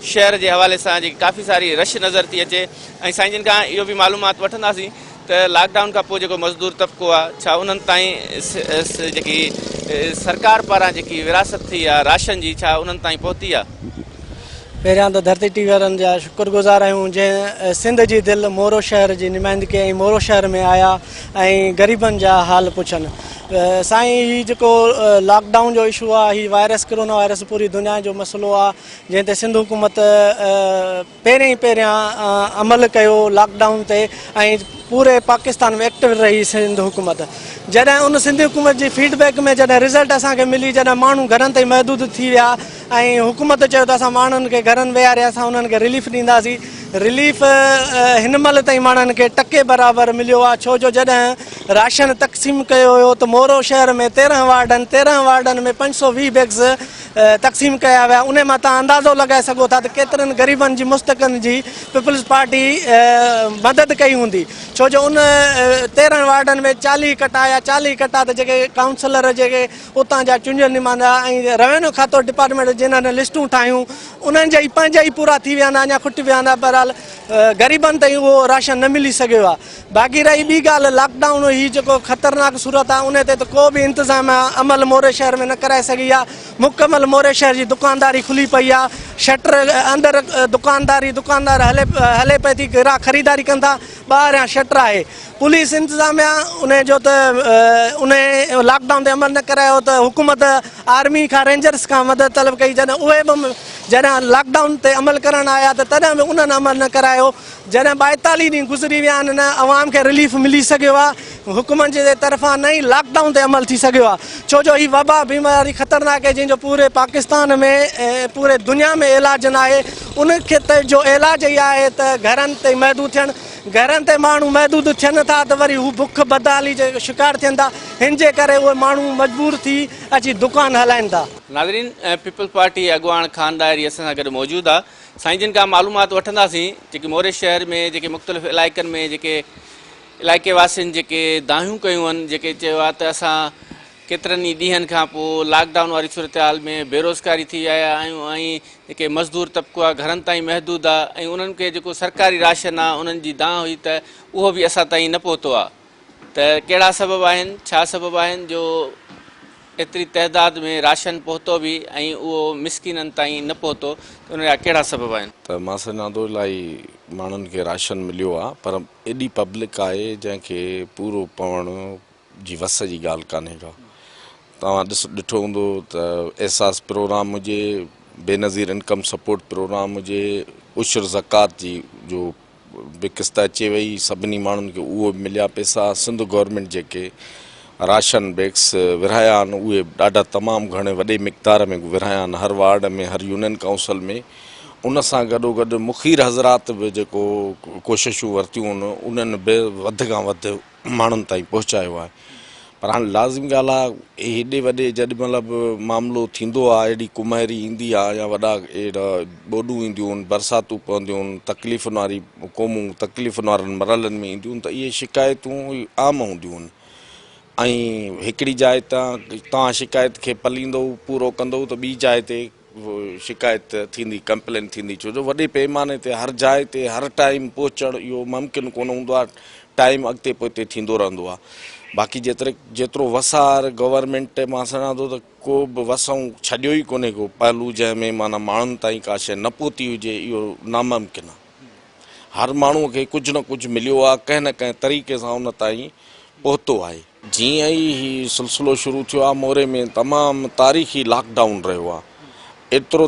शहर जे हवाले सां जेकी काफ़ी सारी रश नज़र थी अचे, ऐं साईं जिन खां इहो बि मालूमात वठंदासीं त लॉकडाउन खां पोइ जेको मज़दूर तबिको आहे, छा उन्हनि ताईं जेकी सरकार पारां जेकी विरासत थी आहे राशन जी, छा उन्हनि ताईं पहुती आहे? पहिरियां त धरती टीवी वारनि जा शुक्रगुज़ार आहियूं जंहिं सिंध जी दिलि मोरो शहर जी नुमाइंदगी ऐं मोरो शहर में आया ऐं ग़रीबनि जा हाल पुछनि। साईं हीउ जेको लॉकडाउन जो इशू आहे, हीउ वायरस कोरोना वायरस पूरी दुनिया जो मसइलो आहे, जंहिं ते सिंध हुकूमत पहिरियां अमल कयो लॉकडाउन ते, ऐं पूरे पाकिस्तान में एक्टिव रही सिंध हुकूमत। जॾहिं उन सिंध हुकूमत जी फीडबैक में जॾहिं रिज़ल्ट असांखे मिली, जॾहिं माण्हू घरनि ताईं महदूद थी विया ऐं हुकूमत चयो त असां माण्हुनि खे घरनि विहारे असां उन्हनि खे रिलीफ ॾींदासीं, रिलीफ हिन महिल ताईं माण्हुनि खे टके बराबरि मिलियो आहे। छो जो जॾहिं राशन तक़सीम कयो हुयो त मोरो शहर में 13 वार्डनि में 520 बैग्स तक़सीम कया विया। उन मां तव्हां अंदाज़ो लॻाए सघो था त केतिरनि ग़रीबनि जी मुस्तकनि जी पीपल्स पार्टी मदद कई हूंदी। छो जो उन 13 वार्डनि में 40 कटा त जेके काउंसलर जेके उतां जा चूंडियल नुमाइंदा ऐं रेवेन्यू खातो डिपार्टमेंट जिन्हनि लिस्टूं ठाहियूं उन्हनि जा ई पंहिंजा ई पूरा थी विया आहिनि, अञा खुटि विया आहिनि। बहरहाल ग़रीबनि ताईं उहो राशन न मिली सघियो आहे। बाक़ी रही ॿी ॻाल्हि, लॉकडाउन हीउ जेको ख़तरनाक सूरत आहे, उन ते त को बि इंतिज़ाम अमल मोरे शहर में न कराए सघी आहे। मुकमल मोरे शहर जी दुकानदारी खुली पई आहे, शटर अंदरि दुकानदार हले पई थी, ग्राहक ख़रीदारी कनि था, ॿाहिरियां शटर आहे। पुलिस इंतिज़ामिया उन जो त उन लॉकडाउन ते अमल न करायो त हुकूमत आर्मी खां रेंजर्स खां मदद तलब कई, जॾहिं उहे बि जॾहिं लॉकडाउन ते अमल करणु आया त तॾहिं बि उन्हनि अमल न करायो। जॾहिं 42 ॾींहं गुज़री विया आहिनि, न अवाम खे रिलीफ मिली सघियो आहे हुकूमत जे तरफ़ां, न ई लॉकडाउन ते अमल थी सघियो आहे। छो जो हीअ वबा बीमारी ख़तरनाक आहे जंहिंजो पूरे पाकिस्तान में पूरे दुनिया में इलाज न आहे। उनखे त जो इलाज ई आहे त घरनि ते महदूद थियनि, घरनि ते माण्हू महदूद थियनि था त वरी हू बुख बदहाली जे शिकार थियनि था, हिन जे करे उहे माण्हू मजबूर थी अची दुकान हलाइनि था। नाज़रीन, पीपल पार्टी अॻुवान ख़ान डायरी असां सां गॾु मौजूदु आहे। साईं जिन खां मालूमात वठंदासीं जेके मोरे शहर में जेके मुख़्तलिफ़ इलाइक़नि में जेके इलाइक़े वासियुनि जेके दाहियूं कयूं आहिनि, जेके चयो आहे त असां केतिरनि ई ॾींहंनि खां पोइ लॉकडाउन वारी सूरत हाल में बेरोज़गारी थी आया आहियूं ऐं जेके मज़दूर तबिको आहे घरनि ताईं महदूद आहे, ऐं उन्हनि खे जेको सरकारी राशन आहे उन्हनि जी दांह हुई त उहो बि असां ताईं न पहुतो आहे। त कहिड़ा सबबु आहिनि, छा सबबु आहिनि जो एतिरी तइदाद में राशन पहुतो बि ऐं उहो मिसकिननि ताईं न पहुतो, त उन जा कहिड़ा सबबु आहिनि? त मां सम्झां थो इलाही माण्हुनि खे राशन मिलियो आहे, पर एॾी पब्लिक आहे जंहिंखे पूरो पवण जी वस जी ॻाल्हि कान्हे का। तव्हां ॾिठो हूंदो त एहसास प्रोग्राम हुजे, बेनज़ीर इनकम सपोर्ट प्रोग्राम हुजे, उशर ज़कात जी जो बि क़िस्त अचे वई सभिनी माण्हुनि खे उहो मिलिया पैसा। सिंध गवर्नमेंट जेके राशन बैग्स विरहाया आहिनि उहे ॾाढा तमामु घणे वॾे मिक़दार में विरहाया आहिनि, हर वार्ड में, हर यूनियन काउंसिल में। उन सां गॾोगॾु मुखीर हज़रात बि जेको कोशिशूं वरितियूं आहिनि उन्हनि बि वधि खां वधि माण्हुनि ताईं पहुचायो आहे। पर हाणे लाज़िमी ॻाल्हि आहे, हेॾे वॾे जेॾी महिल बि मामिलो थींदो आहे, एॾी कुमारी ईंदी आहे या वॾा अहिड़ा ॿोॾूं ईंदियूं आहिनि, बरसातूं पवंदियूं आहिनि, तकलीफ़ुनि वारी क़ौमूं तकलीफ़ुनि वारनि मरहलनि में ईंदियूं आहिनि, त इहे शिकायतूं आम हूंदियूं आहिनि। ऐं हिकिड़ी जाइ तव्हां शिकायत खे पलींदो पूरो कंदो त ॿी जाइ ते शिकायत थींदी कंप्लेन थींदी छो जो वॾे पैमाने ते हर जाइ ते हर टाइम पहुचणु इहो मुमकिन कोन हूंदो आहे टाइम अॻिते पोइते थींदो रहंदो आहे बाक़ी जेतिरो वसार गवर्नमेंट मां सञा थो त को बि वसूं छॾियो ई कोन्हे को पहलू जंहिंमें माना माण्हुनि ताईं का शइ न पहुती हुजे इहो नामुमकिन आहे हर माण्हूअ खे कुझु न कुझु मिलियो आहे कंहिं न कंहिं तरीक़े सां उन ताईं पहुतो आहे जीअं ई हीउ सिलसिलो शुरू थियो आहे मोरे में तमामु तारीख़ी लॉकडाउन रहियो आहे एतिरो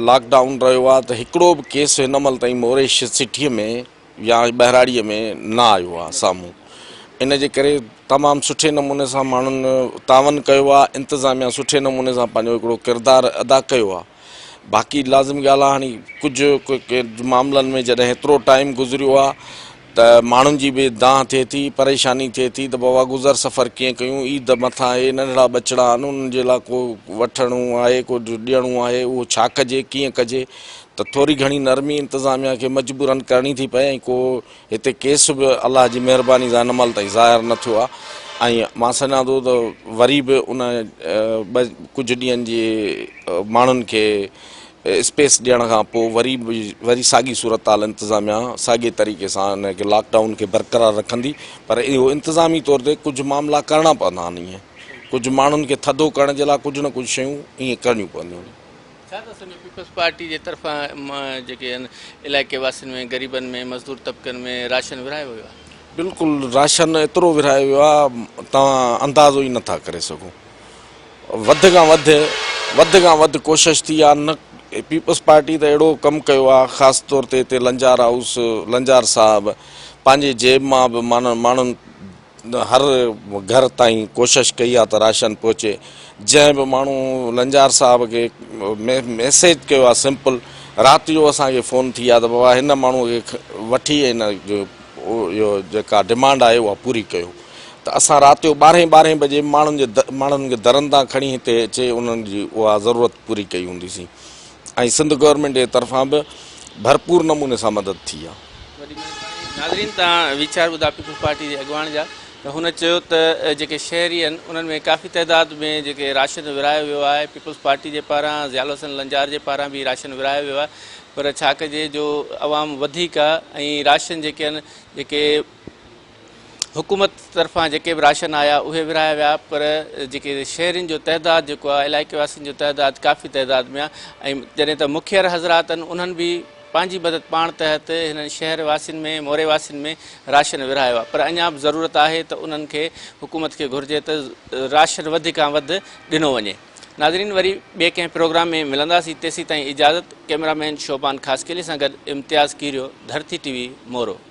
लॉकडाउन रहियो आहे त हिकिड़ो बि केस हिन महिल ताईं मोरे सिटीअ में या बहिराड़ीअ में न आयो आहे साम्हूं इन जे करे तमामु सुठे नमूने सां माण्हुनि तावन कयो आहे इंतिज़ामिया सुठे नमूने सां पंहिंजो हिकिड़ो किरदारु अदा कयो आहे बाक़ी लाज़िमी ॻाल्हि आहे हाणे कुझु मामलनि में जॾहिं हेतिरो टाइम गुज़रियो आहे त माण्हुनि जी बि दांह थिए थी परेशानी थिए थी त बाबा गुज़र सफ़र कीअं कयूं ईद मथां हे नंढड़ा बचड़ा आहिनि उन्हनि जे लाइ को वठणो आहे को ॾियणो आहे उहो छा कजे कीअं कजे त थोरी घणी नरमी इंतिज़ामिया खे मजबूरन करणी थी पए ऐं को हिते केस बि अलाह जी महिरबानी सां हिन महिल ताईं ज़ाहिर न थियो आहे ऐं मां सञा थो त वरी बि उन कुझु ॾींहंनि जे माण्हुनि खे स्पेस ॾियण खां पोइ वरी साॻी सूरत हाल इंतिज़ामिया साॻे तरीक़े सां हिनखे लॉकडाउन खे बरक़रार रखंदी पर इहो इंतिज़ामी तौर ते कुझु मामला करणा पवंदा आहिनि ईअं कुझु माण्हुनि खे थधो करण जे लाइ कुझु न कुझु शयूं ईअं करणियूं पवंदियूं आहिनि छा त सम्झो पीपल्स पार्टी जे तरफ़ां जेके आहिनि इलाइक़े वासियुनि में ग़रीबनि में मज़दूर तबिकनि में राशन विरहायो वियो आहे बिल्कुलु राशन एतिरो विरहायो वियो आहे तव्हां अंदाज़ो ई नथा करे सघो वधि खां वधि कोशिशि थी आहे न पीपल्स पार्टी त अहिड़ो कमु कयो आहे ख़ासि तौर ते हिते लंजार साहिबु पंहिंजे जेब मां बि माण्हुनि हर घर ताईं कोशिशि कई आहे त राशन पहुचे जंहिं बि माण्हू लंजार साहिब खे मैसेज कयो आहे सिंपल राति जो असांखे फ़ोन थी आहे त बाबा हिन माण्हूअ खे वठी हिन जो इहो जेका डिमांड आहे उहा पूरी कयो त असां राति जो 12 बजे माण्हुनि खे दरनि तां खणी हिते अचे उन्हनि जी उहा ज़रूरत पूरी कई हूंदीसीं ऐं सिंध गवर्नमेंट जे तरफ़ां बि भरपूर नमूने सां मदद थी आहे नाज़रीन तव्हां वीचार ॿुधा पीपल्स पार्टी जे अॻुवाण जा त हुन चयो त जेके शहरी आहिनि उन्हनि में काफ़ी तइदाद में जेके राशन विरहायो वियो आहे पीपल्स पार्टी जे पारां ज़ियाउल हसन लंजार जे पारां बि राशन विरहायो वियो आहे पर छा कजे जो अवाम वधीक आहे ऐं राशन जेके आहिनि जेके हुकूमत तरफ़ां जेके बि राशन आया उहे विरहाया विया पर जेके शहरियुनि जो तइदाद जेको आहे इलाइक़े वासियुनि जो तइदाद काफ़ी तइदाद में आहे ऐं जॾहिं त मुखियर हज़रात आहिनि उन्हनि बि पंहिंजी मदद पाण तहत हिननि शहर वासियुनि में मोरे वासियुनि में राशन विरहायो आहे पर अञा बि ज़रूरत आहे त उन्हनि खे हुकूमत खे घुरिजे त राशन वधि खां वधि ॾिनो वञे नाज़रीन वरी ॿिए कंहिं प्रोग्राम में मिलंदासीं तेसीं ताईं इजाज़त कैमरामैन शोबान ख़ासकेली सां गॾु इम्तियाज़ कीरियो धरती टीवी मोरो।